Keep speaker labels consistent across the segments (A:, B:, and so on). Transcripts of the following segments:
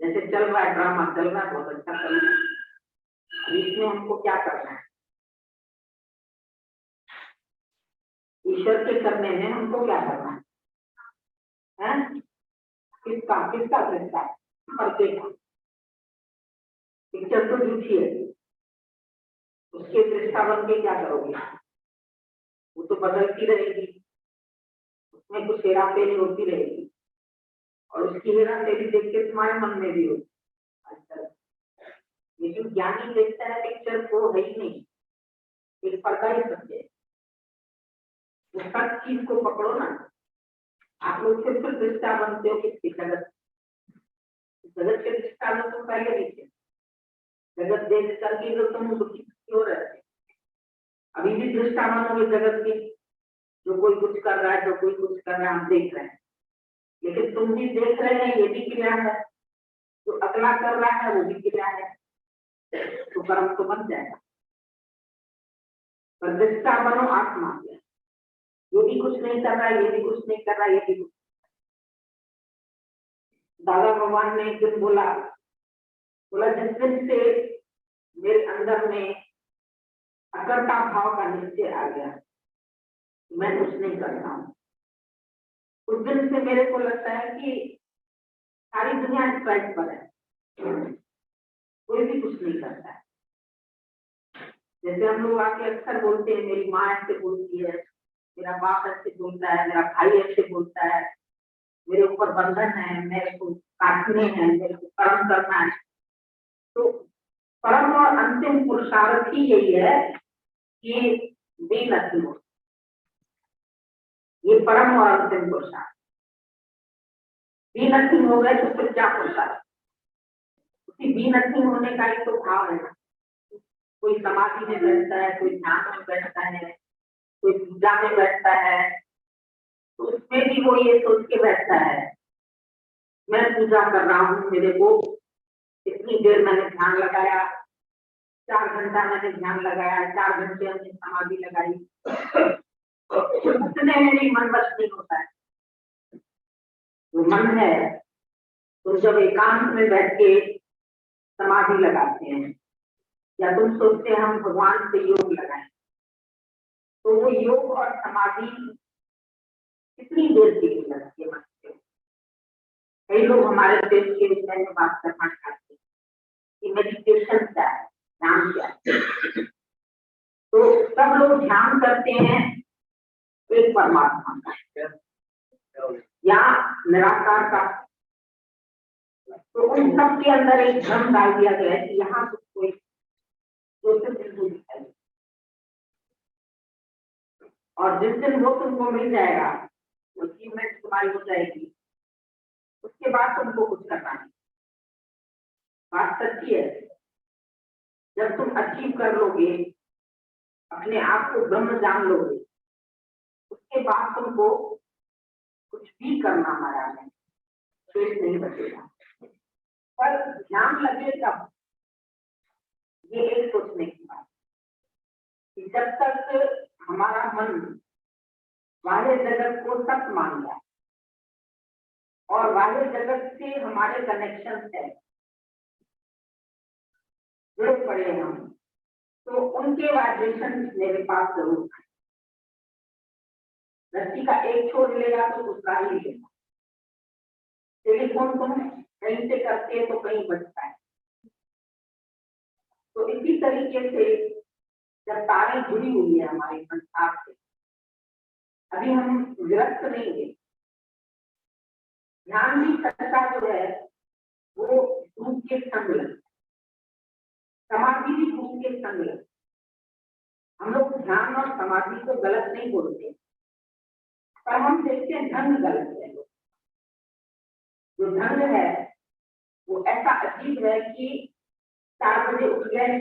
A: जैसे चल रहा है ड्रामा, चल रहा है, बहुत अच्छा चल रहा है। इसमें हमको क्या करना है? ईश्वर के करने में हमको क्या करना है? किसका किसका दृष्टा है? पर्दे का। पिक्चर तो झूठी है, उसके दृष्टा बन के क्या करोगे? वो तो बदलती रहेगी, उसमें कुछ हेरा फेरी होती रहेगी, और उसकी हेरा फेरी देख के तुम्हारे मन में भी होगी। अच्छा, लेकिन ज्ञानी देखता है पिक्चर को है ही नहीं, एक पर्दा ही सत्य है। उस सब चीज को पकड़ो ना। आप लोग फिर दृष्टा बनते हो किसकी? जगत। जगत के दृष्टा में तुम पहले देखे, जगत देख करके जो तुम दुखी क्यों रहते? अभी भी दृष्टा बनोगे जगत की, जो कोई कुछ कर रहा है, जो कोई कुछ कर रहा है, हम देख रहे हैं, लेकिन तुम भी देख रहे हैं, ये भी क्रिया है। जो अगला कर रहा है वो भी क्रिया है, तो कर्म तो बन जाएगा। पर दृष्टा बनो आत्मा के, ये भी कुछ नहीं कर रहा है, ये भी कुछ नहीं कर रहा है, ये भी कुछ। दादा भगवान ने एक दिन बोला जिस दिन से मेरे अंदर में अकर्ता भाव का निश्चय आ गया, मैं कुछ नहीं करता हूँ, उस दिन से मेरे को लगता है कि सारी दुनिया स्ट्राइक पर है, कोई भी कुछ नहीं करता है। जैसे हम लोग आके अक्सर बोलते हैं, मेरी माँ ऐसे बोलती है, मेरा बाप ऐसे बोलता है, मेरा भाई ऐसे बोलता है, मेरे ऊपर बंधन है, मेरे को काटने हैं, मेरे को कर्म करना है। तो परम और अंतिम पुरुषार्थ ही यही है कि बी नथिंग हो, ये परम और अंतिम पुरुषार्थ। बी नथिंग हो गए तो फिर क्या पुरुषार्थ? उसी बी नथिंग होने का ही तो भाव है ना। कोई समाधि में बैठता है, कोई ध्यान में बैठता है, कोई पूजा में बैठता है, तो उसमें भी वो ये सोच के बैठता है, मैं पूजा कर रहा हूँ, मेरे को इतनी देर मैंने ध्यान लगाया, 4 घंटा मैंने ध्यान लगाया, 4 घंटे हमने समाधि लगाई, उतने में भी मन बस नहीं होता है। जो मन है, तुम जब एकांत में बैठ के समाधि लगाते हैं, या तुम सोचते हैं हम भगवान से योग लगाएं, तो वो योग और समाधि कितनी देर के लिए लगती है मन से? कई लोग हमारे देश के विषय में बात करना चाहते हैं कि मेडिटेशन क्या है, ध्यान क्या है। तो सब लोग ध्यान करते हैं एक परमात्मा का या निराकार का, तो उन सब के अंदर एक भ्रम डाल दिया गया है कि यहाँ तो कोई बिंदु दिखाई, और जिस दिन वो तुमको मिल जाएगा, वो अचीवमेंट तुम्हारी हो जाएगी, उसके बाद तुमको कुछ करना नहीं। बात सच्ची है, जब तुम अचीव कर लोगे, अपने आप को ब्रह्म जान लोगे, उसके बाद तुमको कुछ भी करना हमारा है, शेष नहीं बचेगा। पर ध्यान लगे तब, ये एक सोचने की बात कि जब तक हमारा मन बाह्य जगत को सत्य मान लिया और बाह्य जगत से हमारे कनेक्शन है, जुड़ पड़े हम, तो उनके वाइब्रेशन मेरे पास जरूर है। रस्सी का एक छोर लेगा तो दूसरा ही लेगा। टेलीफोन तुम कहीं से करते हैं तो कहीं बचता है। तो इसी तरीके से जब तारें जुड़ी हुई है हमारे संसार से, अभी हम विरक्त नहीं है। ध्यान भी सच्चा जो है वो धूप के संग लगता है, समाधि भी धूप के संग लगता है। हम लोग ध्यान और समाधि को गलत नहीं बोलते, पर हम देखते हैं ढंग गलत है। जो ढंग है वो ऐसा अजीब है कि 4 बजे उठ गए,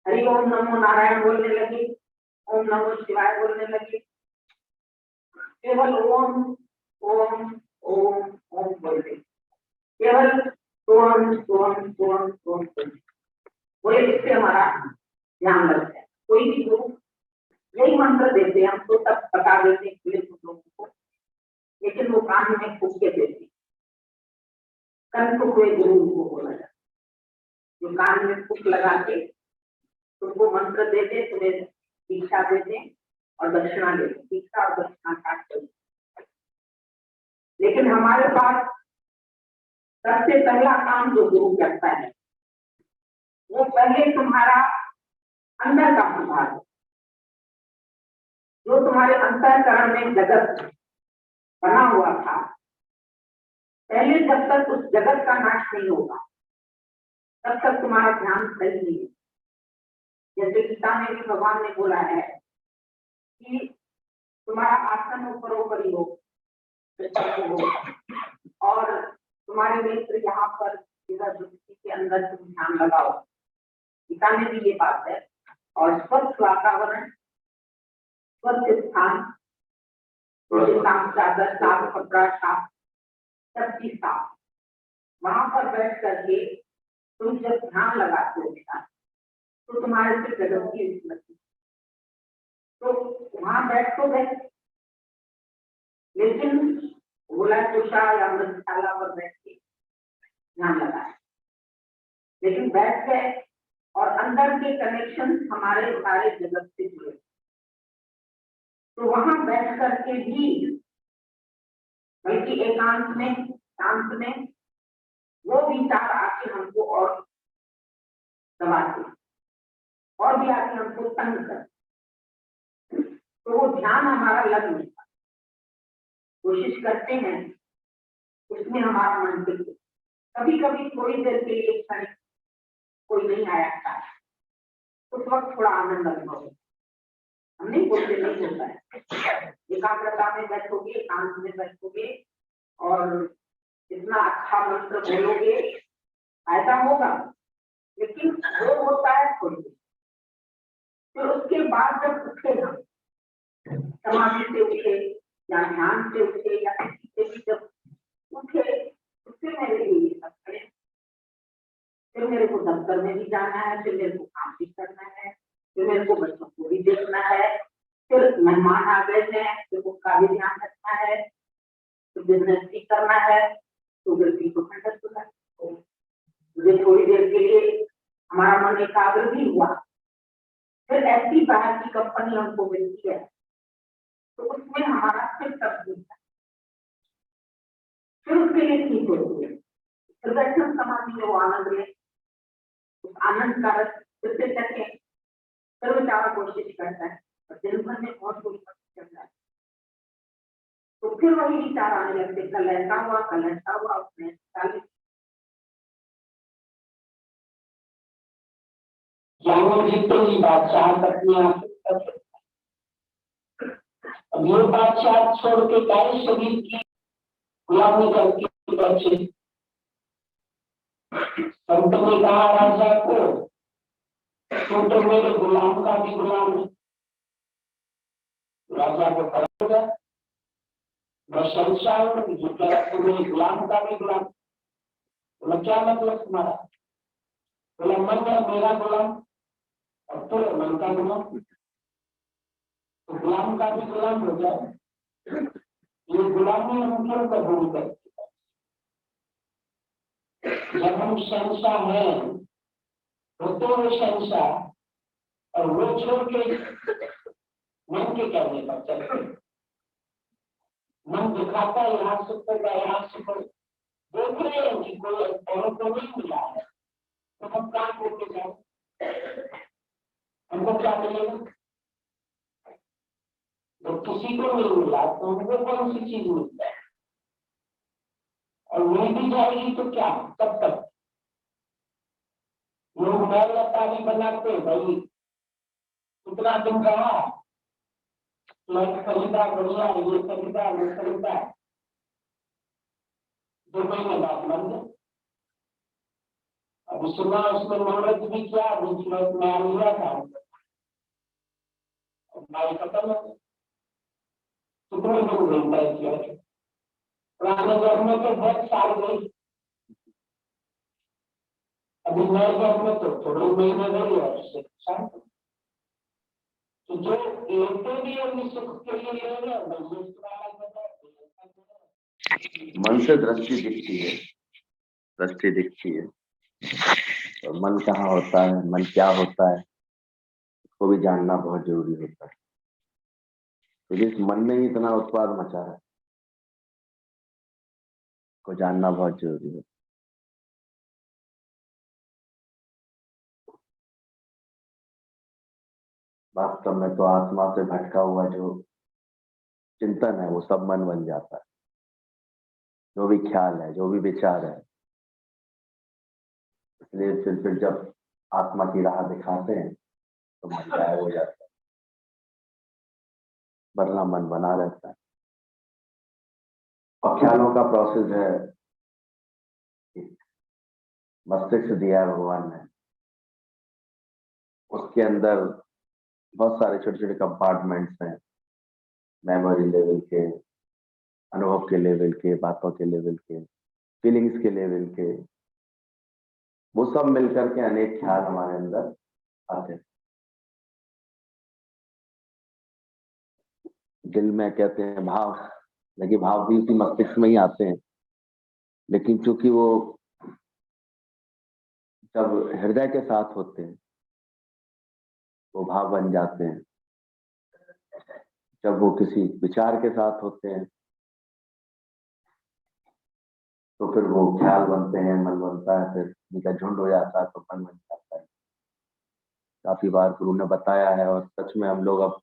A: हरि ओम नमो नारायण बोलने लगे, ओम नमो शिवाय बोलने लगे, केवल ओम ओम ओम ओम बोलते, केवल ओम ओम ओम ओम बोले, इससे हमारा ध्यान लगता है। कोई भी गुरु यही मंत्र देते हैं, हम तो तब बता देते हैं लोगों को, लेकिन वो कान में फूक के देते। संत हुए गुरु को बोला जाता है, जो कान में फूक लगा के तुमको मंत्र देते, तुम्हें दीक्षा देते और दक्षिणा देते, दीक्षा और दक्षिणा काटते। लेकिन हमारे पास सबसे पहला काम जो गुरु करता है वो पहले तुम्हारा अंदर का सुधार, जो तुम्हारे अंतःकरण में जगत बना हुआ था, पहले जब तक उस जगत का नाश नहीं होगा तब तक तुम्हारा ध्यान सही नहीं है। जैसे गीता में भी भगवान ने बोला है कि तुम्हारा आसन ऊपरी हो और तुम्हारे नेत्र यहाँ पर इधर दृष्टि के अंदर तुम ध्यान लगाओ। गीता में भी ये बात है। और स्वच्छ वातावरण, स्वच्छ स्थान, चादर साफ, कपड़ा साफ, सब चीज साफ, वहां पर बैठ करके तुम जब ध्यान लगाते हो बेटा तो तुम्हारे से जगत की स्मृति, तो वहां बैठ तो गए, लेकिन गोला कुशा या मृतशाला पर बैठ के ध्यान लगाए, लेकिन बैठ गए और अंदर के कनेक्शन हमारे सारे जगत से जुड़े, तो वहां बैठ करके भी बल्कि एकांत में, शांत में वो विचार आके हमको और दबाते और भी आके हमको तंग करते, तो वो ध्यान हमारा लग नहीं पाता। कोशिश करते हैं उसमें हमारा मन टिके, कभी कभी थोड़ी देर के लिए क्षण कोई नहीं आया था, उस वक्त थोड़ा आनंद अनुभव होता, हम नहीं बोलते नहीं होता है। एकाग्रता में बैठोगे, एकांत में बैठोगे और इतना अच्छा मंत्र बोलोगे, ऐसा होगा, लेकिन वो होता है थोड़ी देर, फिर उसके बाद जब उठेगा, समाधि से उठे या ध्यान से उठे या किसी से भी जब उठे, उससे मेरे लिए ये सब करें, फिर मेरे को दफ्तर में भी जाना है, फिर मेरे को काम भी करना है, फिर मेरे को बच्चों को भी देखना है, फिर मेहमान आ गए हैं फिर उसका भी ध्यान रखना है, फिर बिजनेस भी करना है, तो गलती को खंडन करना है। मुझे थोड़ी देर के लिए हमारा मन एकाग्र भी हुआ, फिर ऐसी बाहर की कंपनी हमको मिलती है तो उसमें हमारा फिर सब मिलता है, फिर उसके लिए ठीक होती है, फिर दर्शन समाधि में वो आनंद ले, उस आनंद का रस फिर से चखे, फिर बेचारा कोशिश करता है और दिन भर में बहुत कोई चल रहा है, तो फिर वही विचार आने लगते, कल ऐसा हुआ, कल ऐसा हुआ, उसने
B: जितनी बादशाह अपने आप अब ये बादशाह छोड़ के गाय शरीर की गुलामी करके बचे। संत ने कहा राजा को, तो मेरे गुलाम का भी गुलाम है। राजा को पता होगा मैं शहंशाह हूँ, जो कहता मेरे गुलाम का भी गुलाम। बोला क्या मतलब तुम्हारा? बोला मन है मेरा गुलाम और तो मन का गुलाम, तो गुलाम का भी गुलाम हो जाए। ये गुलामी हम क्यों कबूल करते? जब हम शहंशाह हैं होते हुए शहंशाह और वो छोड़ के मन के कहने पर चलते, मन दिखाता है यहाँ से पड़ेगा, यहाँ से पड़े, देख रहे हैं कि कोई औरों को नहीं मिला है तो हम काम करके जाए, हमको क्या मिलेगा? जब किसी को नहीं मिला तो हमको कौन सी चीज मिलता है? और मिल भी जाएगी तो क्या, कब तक? लोग मैल लतारी बनाते भाई, कितना दिन रहा, फ्लैट खरीदा बढ़िया, ये खरीदा वो खरीदा, 2 महीने बाद बन गए। अब सुना उसमें मुहूर्त भी किया, बीच में मैं लिया था, भाई खत्म हो गया। कितने दिन मिलता है किया, पुराने घर में तो बहुत साल गई, अभी नए घर में तो थोड़े महीने गई और उससे शांत। तो जो लेते भी अपनी सुख के लिए ले रहे हैं, मन से दृष्टि दिखती है।
C: दृष्टि दिखती है। और मन कहाँ होता है, मन क्या होता है, उसको भी जानना बहुत जरूरी होता है। तो जिस मन में ही इतना उत्पाद मचा है, को जानना बहुत जरूरी है। वास्तव में तो आत्मा से भटका हुआ जो चिंतन है वो सब मन बन जाता है। जो भी ख्याल है, जो भी विचार है, इसलिए फिर जब आत्मा की राह दिखाते हैं तो मन गायब हो जाता है, वरना मन बना रहता है। और ख्यालों का प्रोसेस है, मस्तिष्क दिया है भगवान ने, उसके अंदर बहुत सारे छोटे छोटे कंपार्टमेंट्स हैं, मेमोरी लेवल के, अनुभव के लेवल के, बातों के लेवल के, फीलिंग्स के लेवल के, वो सब मिलकर के अनेक ख्याल हमारे अंदर आते हैं। दिल में कहते हैं भाव, लेकिन भाव भी उसी मस्तिष्क में ही आते हैं, लेकिन चूंकि वो जब हृदय के साथ होते हैं वो भाव बन जाते हैं, जब वो किसी विचार के साथ होते हैं तो फिर वो ख्याल बनते हैं, मन बनता है, फिर उनका झुंड हो जाता है तो मन बन जाता है। काफी बार गुरु ने बताया है, और सच में हम लोग अब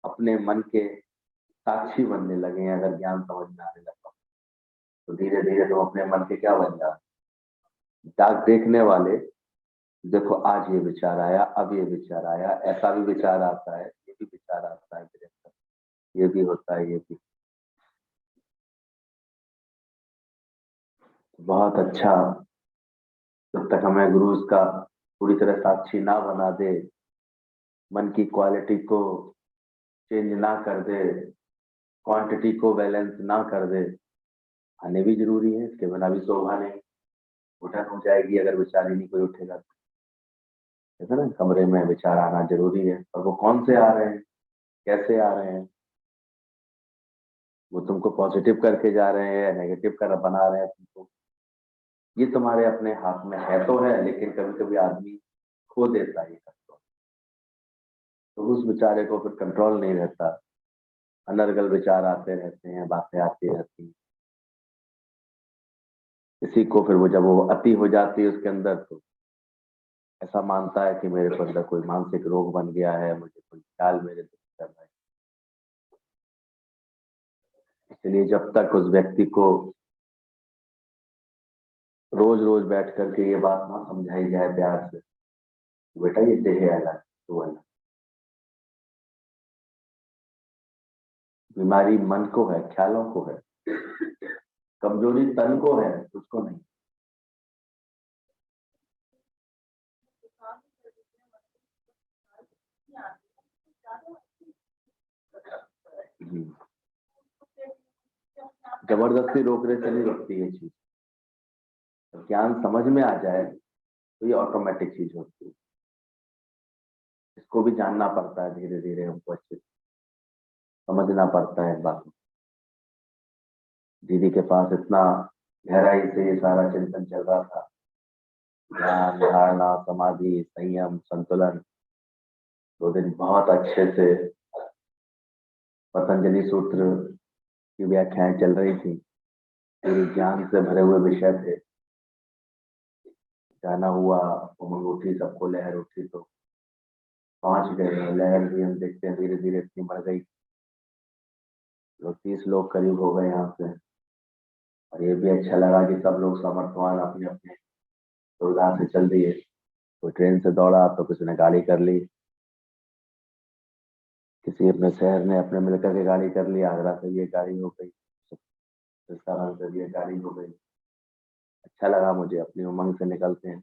C: अपने मन के साक्षी बनने लगे हैं। अगर ज्ञान समझ में आने लगा तो धीरे धीरे तो अपने मन के क्या बन जाते, जाग देखने वाले। देखो आज ये विचार आया, अब ये विचार आया, ऐसा भी विचार आता है, ये भी विचार आता है मेरे अंदर, ये भी होता है, ये भी। बहुत अच्छा, जब तक हमें गुरु उसका पूरी तरह साक्षी ना बना दे, मन की क्वालिटी को चेंज ना कर दे, क्वांटिटी को बैलेंस ना कर दे, आने भी जरूरी है, इसके बिना भी शोभा नहीं। उठन हो जाएगी अगर विचार ही नहीं कोई उठेगा तो। है ना, कमरे में विचार आना जरूरी है, और वो कौन से आ रहे हैं, कैसे आ रहे हैं, वो तुमको पॉजिटिव करके जा रहे हैं या नेगेटिव कर बना रहे हैं तुमको, ये तुम्हारे अपने हाथ में है तो है, लेकिन कभी कभी आदमी खो देता है ये कंट्रोल। तो उस बेचारे को फिर कंट्रोल नहीं रहता, अनर्गल विचार आते रहते हैं, बातें आती रहती हैं। इसी को फिर वो जब वो अति हो जाती है उसके अंदर, तो ऐसा मानता है कि मेरे को अंदर कोई मानसिक रोग बन गया है, मुझे कोई ख्याल मेरे दुख कर रहा है। इसलिए जब तक उस व्यक्ति को रोज रोज बैठ करके ये बात ना समझाई जाए प्यार से, बेटा ये देह है अलग, तो अलग। बीमारी मन को है, ख्यालों को है, कमजोरी तन को है, उसको नहीं। जबरदस्ती रोकने से नहीं रुकती ये चीज, ज्ञान समझ में आ जाए तो ये ऑटोमेटिक चीज होती है। इसको भी जानना पड़ता है, धीरे धीरे हमको अच्छे से समझना पड़ता है बात। दीदी के पास इतना गहराई से ये सारा चिंतन चल रहा था, ध्यान, धारणा, समाधि, संयम, संतुलन। 2 दिन बहुत अच्छे से पतंजलि सूत्र की व्याख्याएं चल रही थी, पूरी ज्ञान से भरे हुए विषय थे। जाना हुआ, उमंग उठी, सबको लहर उठी, तो पहुंच गए। लहर भी हम देखते हैं धीरे धीरे इतनी बढ़ गई, लोग 30 लोग करीब हो गए यहाँ से। और ये भी अच्छा लगा कि सब लोग सामर्थ्यवान अपने अपने सुविधा से चल दिए। कोई ट्रेन से दौड़ा तो किसी ने गाड़ी कर ली, किसी अपने शहर ने अपने मिलकर के गाड़ी कर ली, आगरा से ये गाड़ी हो गई, राजस्थान से ये गाड़ी हो गई। अच्छा लगा मुझे, अपनी उमंग से निकलते हैं।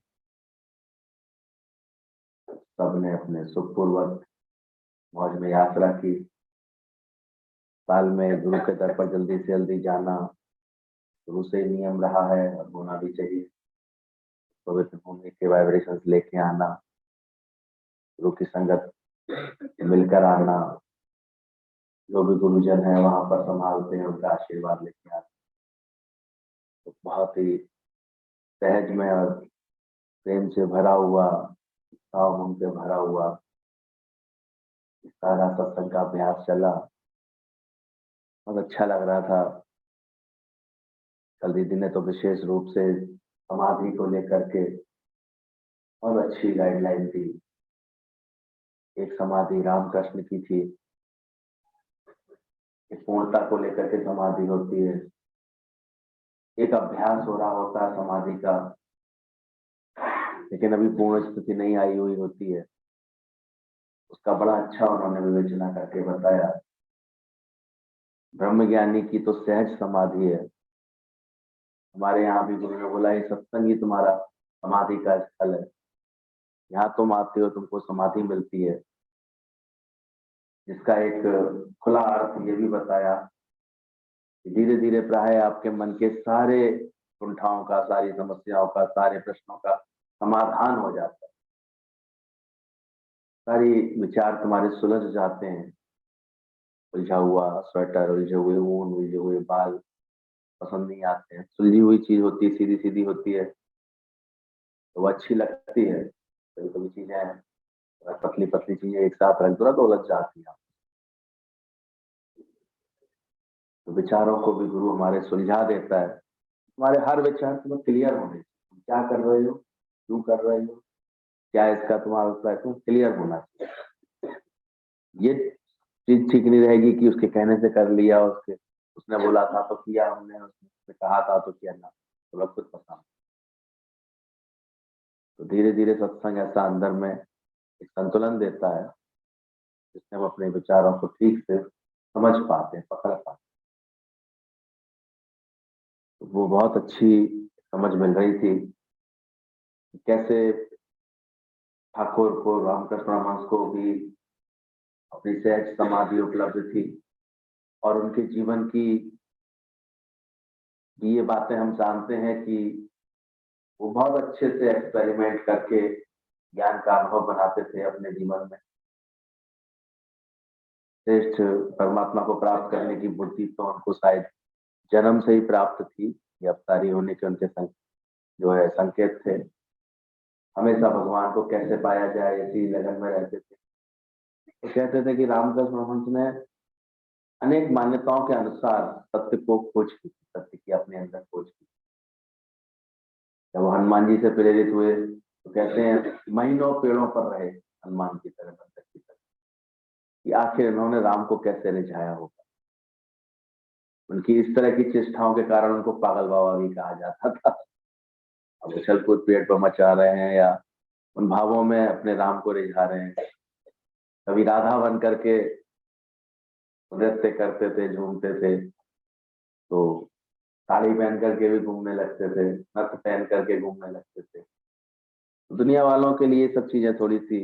C: सबने अपने सुखपूर्वक मौज में यात्रा की। साल में गुरु के दर पर जल्दी से जल्दी जाना शुरू से ही नियम रहा है, और होना भी चाहिए। पवित्र भूमि के वाइब्रेशंस लेके आना, गुरु की संगत मिलकर आना, जो भी गुरुजन है वहां पर संभालते हैं उनका आशीर्वाद लेके आना, तो बहुत ही सहज में और प्रेम से भरा हुआ, भाव मन से भरा हुआ सारा सत्संग का अभ्यास चला। बहुत अच्छा लग रहा था। कल दीदी ने तो विशेष रूप से समाधि को लेकर के बहुत अच्छी गाइडलाइन दी। एक समाधि रामकृष्ण की थी, एक पूर्णता को लेकर के समाधि होती है, एक अभ्यास हो रहा होता है समाधि का, लेकिन अभी पूर्ण स्थिति नहीं आई हुई होती है। उसका बड़ा अच्छा उन्होंने विवेचना करके बताया। ब्रह्मज्ञानी की तो सहज समाधि है। हमारे यहाँ भी गुरु ने बोला ये सत्संग ही तुम्हारा समाधि का स्थल है। यहाँ तुम आते हो, तुमको समाधि मिलती है। जिसका एक खुला अर्थ ये भी बताया कि धीरे धीरे प्राय आपके मन के सारे कुंठाओं का, सारी समस्याओं का, सारे प्रश्नों का समाधान हो जाता है। सारी विचार तुम्हारे सुलझ जाते हैं। उलझा हुआ स्वेटर, उलझे हुए ऊन, उलझे हुए बाल पसंद नहीं आते हैं। सुलझी हुई चीज होती है, सीधी सीधी होती है तो वो अच्छी लगती है। कभी कभी चीजें पतली पतली चीजें एक साथ रख दो तो उलझ जाती है। तो विचारों को भी गुरु हमारे सुलझा देता है। हमारे हर विचार तुम्हें क्लियर होने, तुम क्या कर रहे हो, क्यों कर रहे हो, क्या इसका तुम्हारा अभिप्राय, तुम क्लियर होना चाहिए। ये चीज ठीक नहीं रहेगी कि उसके कहने से कर लिया, उसने बोला था तो किया, हमने उसने कहा था तो किया ना, तो खुद पसंद। तो धीरे धीरे सत्संग ऐसा अंदर में एक संतुलन देता है जिसमें हम अपने विचारों को ठीक से समझ पाते हैं, पकड़ पाते हैं। तो वो बहुत अच्छी समझ मिल रही थी कैसे ठाकुर को, रामकृष्ण परमहंस को भी अपनी सहज समाधि उपलब्ध थी और उनके जीवन की ये बातें हम जानते हैं कि वो बहुत अच्छे से एक्सपेरिमेंट करके ज्ञान का अनुभव बनाते थे अपने जीवन में। श्रेष्ठ परमात्मा को प्राप्त करने की बुद्धि तो उनको शायद जन्म से ही प्राप्त थी। ये अवतारी होने के उनके जो है संकेत थे। हमेशा भगवान को कैसे पाया जाए इसी लगन में रहते थे। तो कहते थे कि रामकृष्ण परमहंस ने अनेक मान्यताओं के अनुसार सत्य को खोज की, सत्य की अपने अंदर खोज की। जब वो हनुमान जी से प्रेरित हुए तो कहते हैं महीनों पेड़ों पर रहे हनुमान की तरह, बंदर की तरह, कि आखिर इन्होंने राम को कैसे रिझाया होगा। उनकी इस तरह की चेष्टाओं के कारण उनको पागल बाबा भी कहा जाता था। अब उछल कूद पेड़ पर मचा रहे हैं या उन भावों में अपने राम को रिझा रहे हैं। कभी राधा बन करके नृत्य करते थे, झूमते थे, तो साड़ी पहन करके भी घूमने लगते थे, नथ पहन करके घूमने लगते थे। तो दुनिया वालों के लिए सब चीजें थोड़ी सी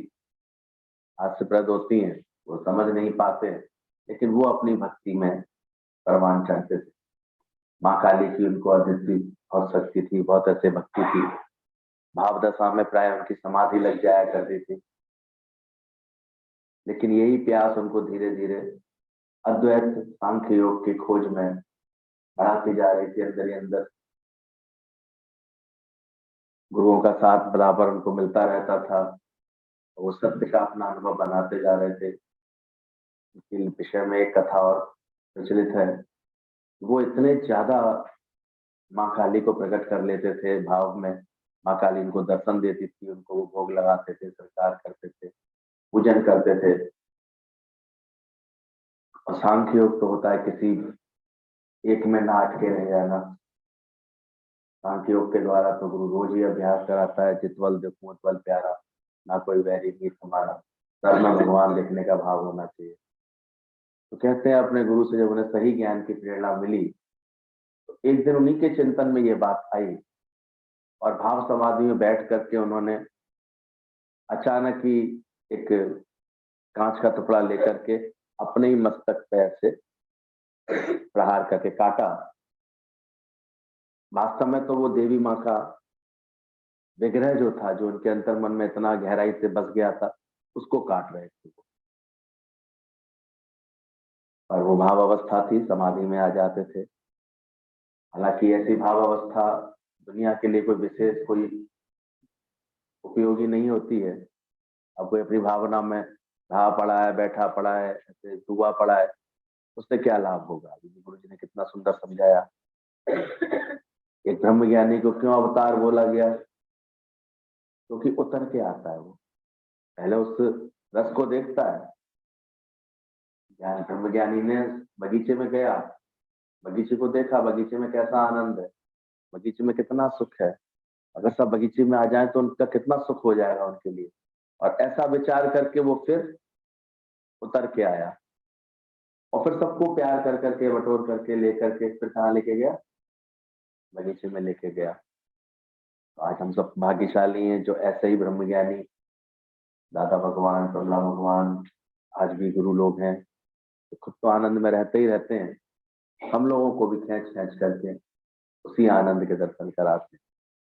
C: हास्यप्रद होती हैं, वो समझ नहीं पाते, लेकिन वो अपनी भक्ति में परवान चढ़ते थे। माँ काली की उनको अद्वितीय बहुत शक्ति थी, बहुत ऐसे भक्ति थी। भाव दशा में प्राय उनकी समाधि लग जाया करती थी। लेकिन यही प्यास उनको धीरे धीरे अद्वैत सांख्य योग की खोज में बढ़ाती जा रही थी। अंदर ही अंदर गुरुओं का साथ बराबर उनको मिलता रहता था। वो सत्य का अपना अनुभव बनाते जा रहे थे। इस विषय में एक कथा और प्रचलित है। वो इतने ज्यादा माँ काली को प्रकट कर लेते थे भाव में। माँ काली उनको दर्शन देती थी, उनको वो भोग लगाते थे, सत्कार करते थे, पूजन करते थे। और सांख्य योग तो होता है किसी एक में ना अटके रह जाना। सांख्य योग के द्वारा तो गुरु रोज ही अभ्यास कराता है, चितवल देखूं उत्पल प्यारा, ना कोई वैरी मीत हमारा, सब में भगवान देखने का भाव होना चाहिए। तो कहते हैं अपने गुरु से जब उन्हें सही ज्ञान की प्रेरणा मिली तो एक दिन उन्हीं के चिंतन में ये बात आई और भाव समाधि में बैठ करके उन्होंने अचानक ही एक कांच का टुकड़ा लेकर के अपने ही मस्तक पे ऐसे प्रहार करके काटा। वास्तव में तो वो देवी माँ का विग्रह जो था, जो उनके अंतर मन में इतना गहराई से बस गया था, उसको काट रहे थे। और वो भाव अवस्था थी, समाधि में आ जाते थे। हालांकि ऐसी भाव अवस्था दुनिया दुनिया के लिए कोई विशेष कोई उपयोगी नहीं होती है। अब कोई अपनी भावना में रहा पड़ा है, बैठा पड़ा है, ऐसे डूबा पड़ा है, उससे क्या लाभ होगा? गुरु जी ने कितना सुंदर समझाया। एक ब्रह्म ज्ञानी को क्यों अवतार बोला गया? क्योंकि उतर के आता है, वो पहले उस रस को देखता है। ब्रह्म ज्ञानी ने बगीचे में गया, बगीचे को देखा, बगीचे में कैसा आनंद है, बगीचे में कितना सुख है। अगर सब बगीचे में आ जाए तो उनका कितना सुख हो जाएगा उनके लिए। और ऐसा विचार करके वो फिर उतर के आया और फिर सबको प्यार कर करके, बटोर करके, लेकर के फिर कहाँ लेके गया? बगीचे में लेके गया। तो आज हम सब भाग्यशाली हैं जो ऐसे ही ब्रह्मज्ञानी दादा भगवान, कमला भगवान, आज भी गुरु लोग हैं, तो खुद तो आनंद में रहते ही रहते हैं, हम लोगों को भी खींच खींच करके उसी आनंद के दर्शन कराते हैं।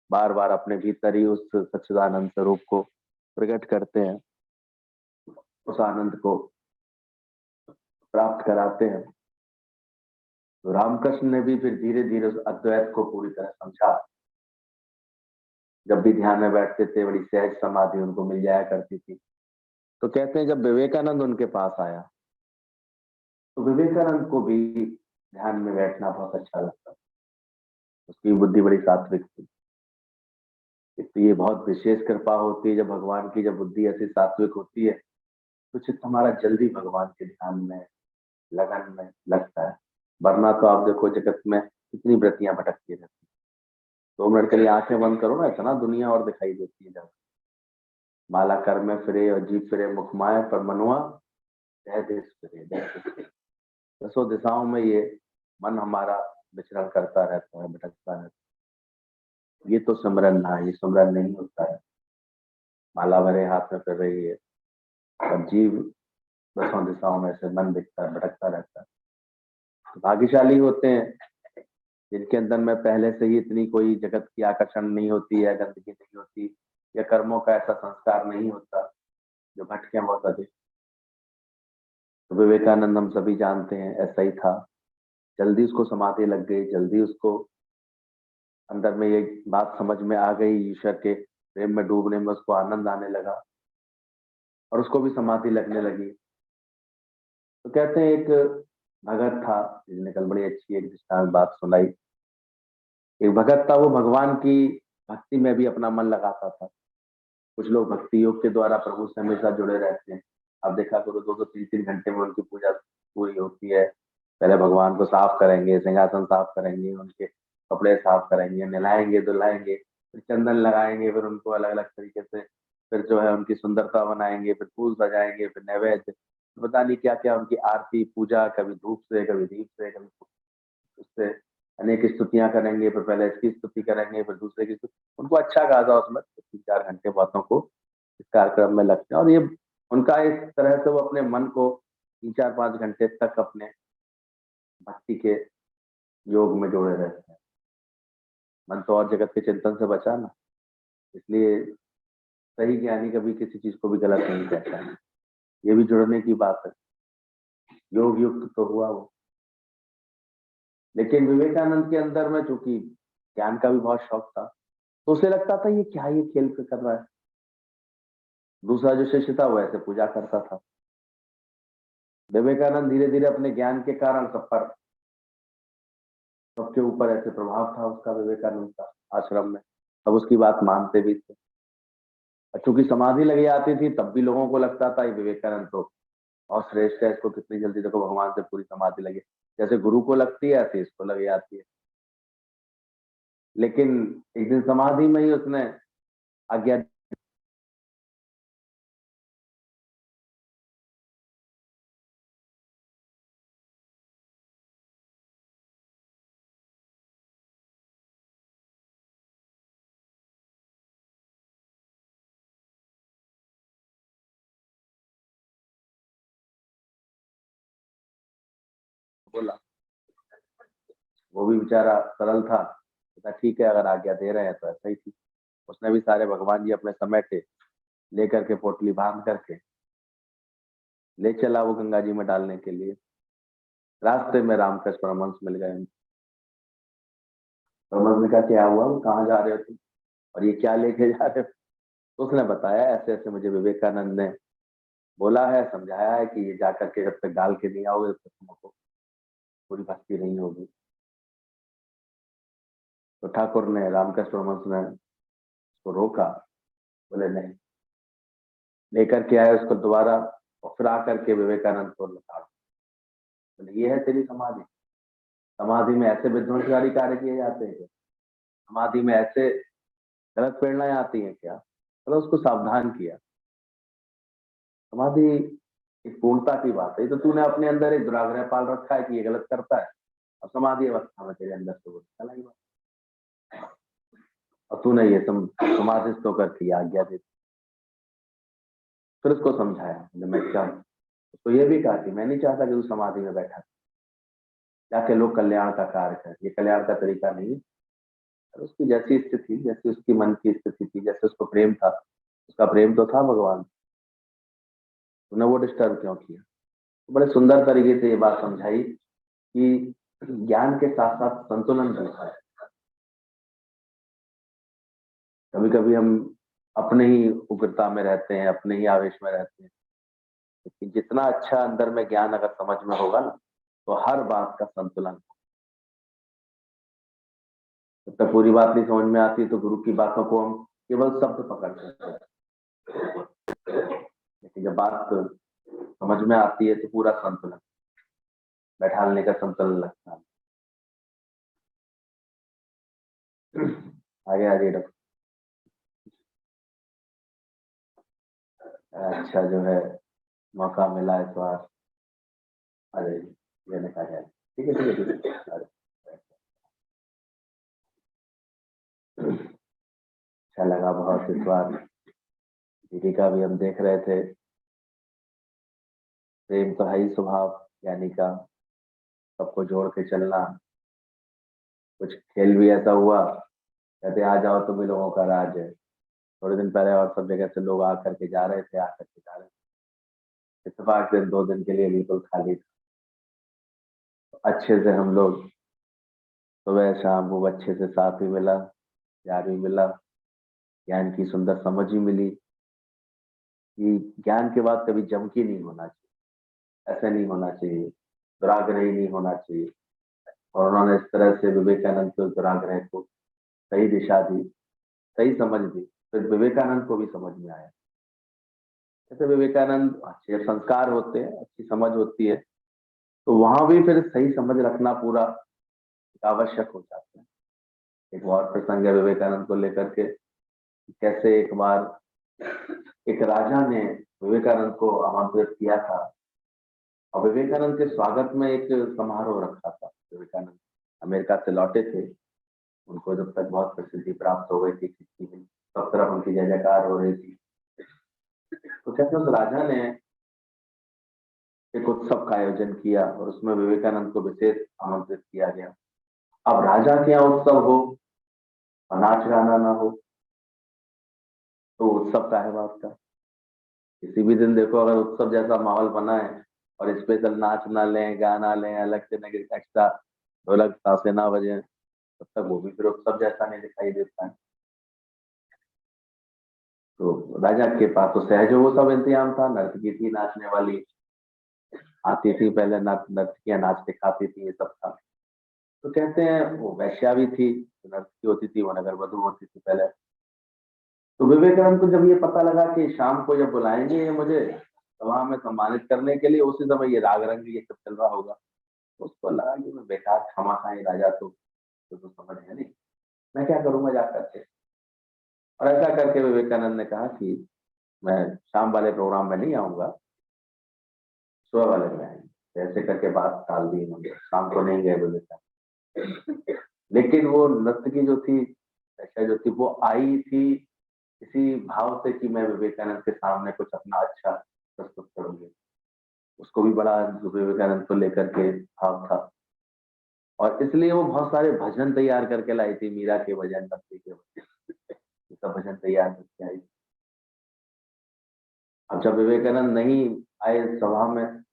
C: बार बार अपने भीतर ही उस सच्चिदानंद स्वरूप को प्रकट करते हैं, उस आनंद को प्राप्त कराते हैं। तो रामकृष्ण ने भी फिर धीरे धीरे उस अद्वैत को पूरी तरह समझा। जब भी ध्यान में बैठते थे, बड़ी सहज समाधि उनको मिल जाया करती थी। तो कहते हैं जब विवेकानंद उनके पास आया तो विवेकानंद को भी ध्यान में बैठना बहुत अच्छा लगता। उसकी बुद्धि बड़ी सात्विक थी। तो ये बहुत विशेष कृपा होती है जब भगवान की, जब बुद्धि ऐसी सात्विक होती है तो चित्त हमारा जल्दी भगवान के ध्यान में, लगन में लगता है। वरना तो आप देखो जगत में कितनी वृत्तियां भटकती रहती। 2 मिनट के लिए आंखें बंद करो ना, इतना दुनिया और दिखाई देती है। जब माला कर में फिरे और जीव फिरे मुख माए, पर मनुआ जय देश फिरे, जय देश फिरे। 10 दिशाओं में ये मन हमारा विचरण करता रहता है, भटकता रहता है। ये तो सिमरन ना है, ये सिमरन नहीं होता है। माला भरे हाथ में फिर रही है और जीव 10 दिशाओं में से मन दिखता है, भटकता रहता है। तो भाग्यशाली होते हैं जिनके अंदर में पहले से ही इतनी कोई जगत की आकर्षण नहीं होती है, गंदगी नहीं होती, या कर्मों का ऐसा संस्कार नहीं होता जो भटके बहुत अधिक। तो विवेकानंद हम सभी जानते हैं ऐसा ही था। जल्दी उसको समाधि लग गई, जल्दी उसको अंदर में ये बात समझ में आ गई, ईश्वर के प्रेम में डूबने में उसको आनंद आने लगा और उसको भी समाधि लगने लगी। तो कहते हैं एक भगत था जिसने कल बड़ी अच्छी एक दृष्टांत बात सुनाई। एक भगत था, वो भगवान की भक्ति में भी अपना मन लगाता था। कुछ लोग भक्ति योग के द्वारा प्रभु से हमेशा जुड़े रहते हैं। अब देखा करो 2-2 3-3 घंटे में उनकी पूजा पूरी होती है। पहले भगवान को साफ करेंगे, सिंहासन साफ करेंगे, उनके कपड़े साफ करेंगे, नहलाएंगे धुलाएंगे, फिर चंदन लगाएंगे, फिर उनको अलग अलग तरीके से फिर जो है उनकी सुंदरता बनाएंगे, फिर फूल सजाएंगे, फिर नैवेद्य, पता नहीं क्या क्या उनकी आरती पूजा, कभी धूप से, कभी दीप से, कभी उससे अनेक स्तुतियां करेंगे। फिर पहले इसकी स्तुति करेंगे, फिर दूसरे की स्तुति। उनको अच्छा खासा उसमें 3-4 घंटे बातों को इस कार्यक्रम में लगते हैं और ये उनका एक तरह से वो अपने मन को 3-4-5 घंटे तक अपने भक्ति के योग में जोड़े रहते हैं। मन तो और जगत के चिंतन से बचा ना, इसलिए सही ज्ञानी कभी किसी चीज को भी गलत नहीं कहता है। ये भी जुड़ने की बात है, योग युक्त तो हुआ वो। लेकिन विवेकानंद के अंदर में चूंकि ज्ञान का भी बहुत शौक था, तो उसे लगता था ये क्या, ये खेल कर रहा है। दूसरा जो शिष्य था वो ऐसे पूजा करता था। विवेकानंद धीरे धीरे अपने ज्ञान के कारण सब पर, सबके ऊपर ऐसे प्रभाव था उसका, विवेकानंद का आश्रम में सब उसकी बात मानते भी थे। और चूंकि समाधि लगी आती थी तब भी लोगों को लगता था ये विवेकानंद तो और श्रेष्ठ है, इसको कितनी जल्दी देखो भगवान से पूरी समाधि लगी। जैसे गुरु को लगती है ऐसे इसको लगी आती है। लेकिन एक दिन समाधि में ही उसने आज्ञा बोला, वो भी बेचारा सरल था, कहता ठीक है अगर आज्ञा दे रहे हैं तो ऐसा ही थी। उसने भी सारे भगवान जी अपने समय के लेकर के पोटली बांध करके ले चला वो गंगा जी में डालने के लिए। रास्ते में रामकृष्ण परमहंस मिल गए। परमात्मा ने कहा क्या हुआ, वो कहाँ जा रहे हो तुम और ये क्या लेके जा रहे हो? तो उसने बताया ऐसे ऐसे मुझे विवेकानंद ने बोला है, समझाया है कि ये जाकर के जब तक डाल के नहीं आओगे तब तक तुमको पूरी भक्ति नहीं होगी। तो ठाकुर ने, रामकृष्ण परमहंस ने उसको रोका, बोले नहीं, लेकर के आए उसको दोबारा और फिर आकर के विवेकानंद को लौटा, बोले ये है तेरी समाधि, समाधि में ऐसे विध्वंसकारी कार्य किए जाते हैं क्या? समाधि में ऐसे गलत प्रेरणाएं आती हैं क्या? तो उसको सावधान किया। समाधि एक पूर्णता की बात है, तो तूने अपने अंदर एक दुराग्रह पाल रखा है कि ये गलत करता है, और समाधि अवस्था में तेरे अंदर से वो चला ही बात, और तूने ये समाधिस्थ होकर की आज्ञा दी। फिर उसको समझाया, मैं क्या, उसको ये भी कहा कि मैं नहीं चाहता कि तू समाधि में बैठा जाके लोग कल्याण का कार्य कर, ये कल्याण का तरीका नहीं है। और उसकी जैसी स्थिति, जैसी उसकी मन की स्थिति थी, जैसे उसको प्रेम था, उसका प्रेम तो था भगवान, तूने वो डिस्टर्ब क्यों किया? तो बड़े सुंदर तरीके से ये बात समझाई कि ज्ञान के साथ साथ संतुलन भी है। कभी कभी हम अपने ही उग्रता में रहते हैं, अपने ही आवेश में रहते हैं, लेकिन जितना अच्छा अंदर में ज्ञान अगर समझ में होगा ना, तो हर बात का संतुलन। जब तक पूरी बात नहीं समझ में आती तो गुरु की बातों को हम केवल शब्द पकड़ सकते हैं, लेकिन जब बात समझ में आती है तो पूरा संतुलन, बैठाने का संतुलन लगता है। आगे आगे रखो। अच्छा जो है मौका मिला इस बार, अरे लेने का है, ठीक है ठीक है ठीक है। अच्छा लगा बहुत इस बार, दीदी का भी हम देख रहे थे, प्रेम तो है ही स्वभाव यानी का, सबको जोड़ के चलना। कुछ खेल भी ऐसा हुआ, कहते आ जाओ तुम ही लोगों का राज है। थोड़े दिन पहले और सब जगह से लोग आकर के जा रहे थे, आकर के जा रहे थे, इत्तेफाक दिन 2 दिन के लिए बिल्कुल खाली था। अच्छे से हम लोग सुबह शाम वो अच्छे से साथ भी मिला, प्यार भी मिला, ज्ञान की सुंदर समझ भी मिली कि ज्ञान के बाद कभी जमकी नहीं होना चाहिए, ऐसे नहीं होना चाहिए, दुराग्रही नहीं होना चाहिए। और उन्होंने इस तरह से विवेकानंद के उस दुराग्रह को सही दिशा दी, सही समझ दी, फिर विवेकानंद को भी समझ में आया। जैसे विवेकानंद अच्छे संस्कार होते हैं, अच्छी समझ होती है, तो वहां भी फिर सही समझ रखना पूरा आवश्यक हो जाता है। एक और प्रसंग है विवेकानंद को लेकर के, कैसे एक बार एक राजा ने विवेकानंद को आमंत्रित किया था, और विवेकानंद के स्वागत में एक समारोह रखा था। विवेकानंद अमेरिका से लौटे थे, उनको जब तक बहुत प्रसिद्धि प्राप्त हो गई थी, सब तरफ उनकी जय जयकार हो रही थी। तो कहते उस राजा ने एक उत्सव का आयोजन किया और उसमें विवेकानंद को विशेष आमंत्रित किया गया। अब राजा के यहाँ उत्सव हो और नाच गाना ना हो तो उत्सव का है बात का। किसी भी दिन देखो अगर उत्सव जैसा माहौल बना है और स्पेशल नाच ना लें, गाना लें, अलग से एक्स्ट्रा ढोलक ताशे ना बजे, तब तक वो भी फिर उत्सव जैसा नहीं दिखाई देता है। तो राजा के पास तो सहज वो सब इंतजाम था, नर्तकी थी नाचने वाली, आती थी पहले, नर्तकियां नाच दिखाती थी, ये सब था। तो कहते हैं वो वैश्या भी थी, नर्तकी होती थी, वो नगर वधू होती थी पहले। तो विवेकानंद को जब ये पता लगा कि शाम को जब बुलाएंगे ये मुझे सभा में सम्मानित करने के लिए, उसी समय ये राग रंग ये सब चल रहा होगा, तो उसको लगा कि मैं बेकार क्षमा खाई राजा तो समझ है नहीं, मैं क्या करूंगा जाकर के। और ऐसा करके विवेकानंद ने कहा कि मैं शाम वाले प्रोग्राम में नहीं आऊंगा, सुबह वाले में आएंगे। तो ऐसे करके बात टाल दी उन्होंने, शाम को नहीं गए विवेकानंद। लेकिन वो नर्तकी जो थी, ऐसा जो थी, वो आई थी इसी भाव से कि मैं विवेकानंद के सामने कुछ अपना अच्छा प्रस्तुत करूंगी। उसको भी बड़ा विवेकानंद को लेकर के भाव था, और इसलिए वो बहुत सारे भजन तैयार करके लाई थी, मीरा के भजन, भक्ति के भजन, ये सब भजन तैयार करके आई। अब जब विवेकानंद नहीं आए सभा में,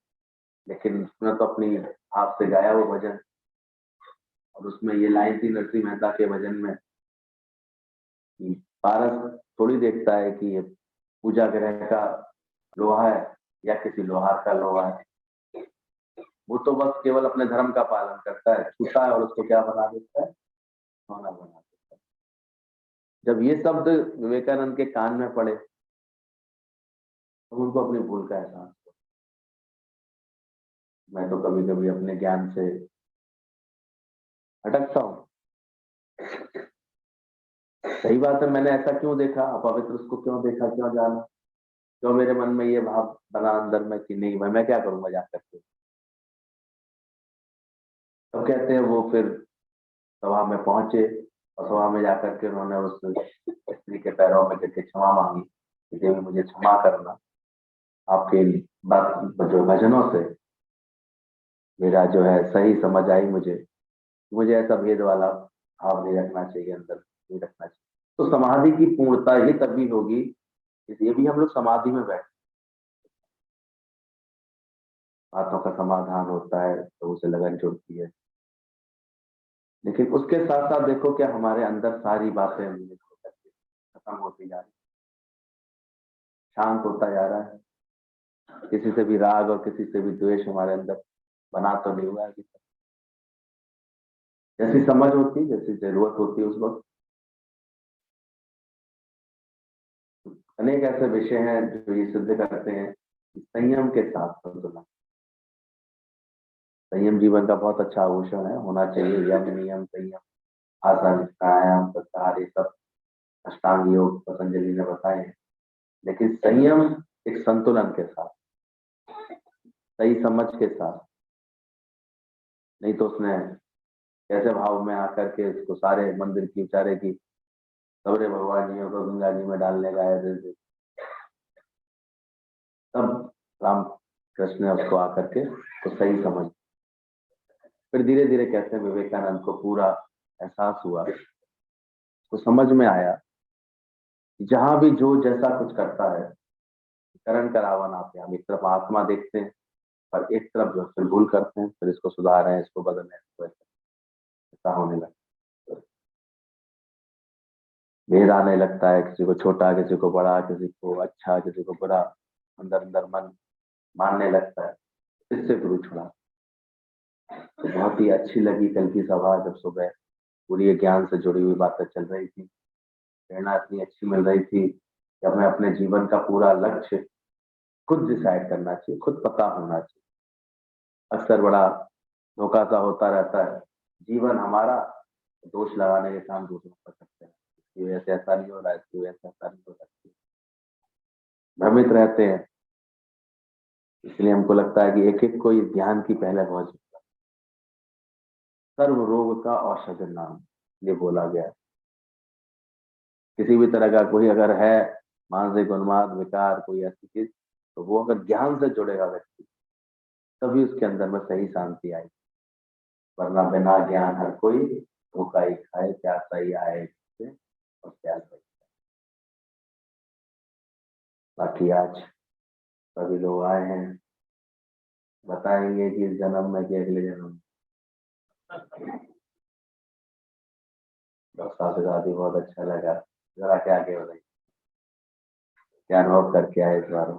C: लेकिन उसने तो अपनी भाव से गाया वो भजन, और उसमें ये लाइन थी नरसिंह मेहता के भजन में कि पारस थोड़ी देखता है कि ये पूजा ग्रह का लोहा है या किसी लोहार का लोहा है, वो तो बस केवल अपने धर्म का पालन करता है, छूता है और उसको क्या बना देता है, सोना बना देता है। जब ये शब्द विवेकानंद के कान में पड़े तो उनको अपनी भूल का एहसास हुआ। मैं तो कभी कभी अपने ज्ञान से भटकता हूँ, सही बात है, मैंने ऐसा क्यों देखा, अपवित्र उसको क्यों देखा, क्यों जाना, क्यों मेरे मन में ये भाव बना अंदर में कि नहीं भाई मैं क्या करूंगा जा करके। तो कहते हैं वो फिर सभा में पहुंचे और सभा में जाकर के उन्होंने उस स्त्री के पैरों में गिर के क्षमा मांगी कि देवी मुझे क्षमा करना, आपके जो भजनों से मेरा जो है सही समझ आई, मुझे ऐसा भेद वाला भाव नहीं रखना चाहिए, अंदर नहीं रखना चाहिए। तो समाधि की पूर्णता ही तभी होगी, इसलिए भी हम लोग समाधि में बैठे, बातों का समाधान होता है तो उसे लगन जुड़ती है, लेकिन उसके साथ साथ देखो क्या हमारे अंदर सारी बातें खत्म होती जा रही, शांत होता जा रहा है, किसी से भी राग और किसी से भी द्वेष हमारे अंदर बना तो नहीं हुआ है अभी तक। जैसी समझ होती, जैसी जरूरत होती है उस वक्त। अनेक ऐसे विषय हैं जो ये सिद्ध करते हैं कि संयम के साथ संतुलन, संयम जीवन का बहुत अच्छा आभूषण है, होना चाहिए। यम नियम संयम आसन प्राणायाम प्रत्याहार ये सब अष्टांग योग पतंजलि ने बताए हैं, लेकिन संयम एक संतुलन के साथ, सही समझ के साथ, नहीं तो उसने कैसे भाव में आकर के इसको सारे मंदिर की उचारे की सबरे भगवान जियों को गंगा जी में डालने का है, तब राम कृष्ण ने उसको आकर के तो सही समझ। फिर धीरे धीरे कहते हैं विवेकानंद को पूरा एहसास हुआ, तो समझ में आया जहां भी जो जैसा कुछ करता है करण करावन आते हैं, हम एक तरफ आत्मा देखते हैं और एक तरफ जो फिर भूल करते हैं, फिर इसको सुधार है, इसको बदलने, ऐसा होने लगता है, भेद आने लगता है, किसी को छोटा किसी को बड़ा, किसी को अच्छा किसी को बुरा, अंदर अंदर मन मानने लगता है, इससे गुरु छुड़ा। तो बहुत ही अच्छी लगी कल की सभा, जब सुबह पूरी ज्ञान से जुड़ी हुई बातें चल रही थी, प्रेरणा इतनी अच्छी मिल रही थी कि हमें अपने जीवन का पूरा लक्ष्य खुद डिसाइड करना चाहिए, खुद पता होना चाहिए। अक्सर बड़ा धोखा सा होता रहता है, जीवन हमारा, दोष लगाने के काम दूसरों पर करते हैं, इसकी वजह से ऐसा नहीं हो रहा है, इसकी वजह से ऐसा नहीं हो सकती, भ्रमित रहते हैं। इसलिए हमको लगता है कि एक एक को इस ध्यान की पहले पहुंच, सर्व रोग का औषध नाम ये बोला गया। किसी भी तरह का कोई अगर है मानसिक उन्माद विकार कोई ऐसी चीज, तो वो अगर ज्ञान से जुड़ेगा व्यक्ति तभी उसके अंदर में सही शांति आएगी, वरना बिना ज्ञान हर कोई धोखा ही खाए, क्या सही आए इससे और क्या सही। बाकी आज सभी लोग आए हैं, बताएंगे कि इस जन्म में कि अगले जन्म। डॉक्टर से शादी बहुत अच्छा लगा, जरा क्या आगे हो रही, क्या अनुभव करके आए इस बार।